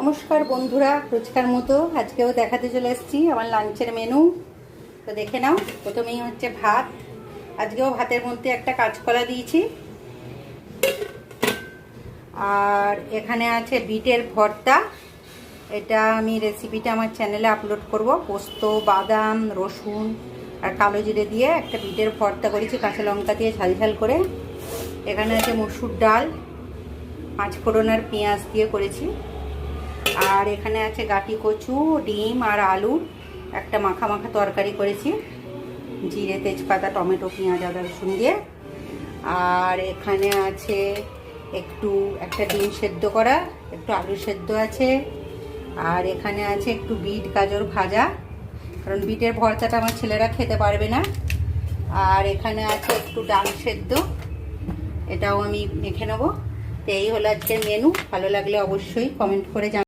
নমস্কার বন্ধুরা, রোজকার মতো আজকেও দেখাতে চলে এসেছি আমার লাঞ্চের মেনু। তো দেখে নাও। প্রথমেই হচ্ছে ভাত। আজকেও ভাতের মধ্যে একটা কাঁচকলা দিয়েছি, আর এখানে আছে বিটের ভর্তা। এটা আমি রেসিপিটা আমার চ্যানেলে আপলোড করব। পোস্ত, বাদাম, রসুন আর কালো জিরে দিয়ে একটা বিটের ভর্তা করেছি, কাঁচা লঙ্কা দিয়ে ঝাল ঝাল করে। এখানে আছে মসুর ডাল, পাঁচফোড়ন আর পেঁয়াজ দিয়ে করেছি। আর এখানে আছে গাটি কচু, ডিম আর আলু একটা মাখা মাখা তরকারি করেছি, জিরে, তেজপাতা, টমেটো, পেঁয়াজ, আদা, রসুন দিয়ে। আর এখানে আছে একটা ডিম সেদ্ধ করা, একটু আলু সেদ্ধ আছে। আর এখানে আছে একটু বিট গাজর ভাজা, কারণ বিটের ভর্তাটা আমার ছেলেরা খেতে পারবে না। আর এখানে আছে একটু ডাল সেদ্ধ, এটাও আমি মেখে নেবো। তো এই হলো আজকের মেনু। ভালো লাগলে অবশ্যই কমেন্ট করে জানাবেন।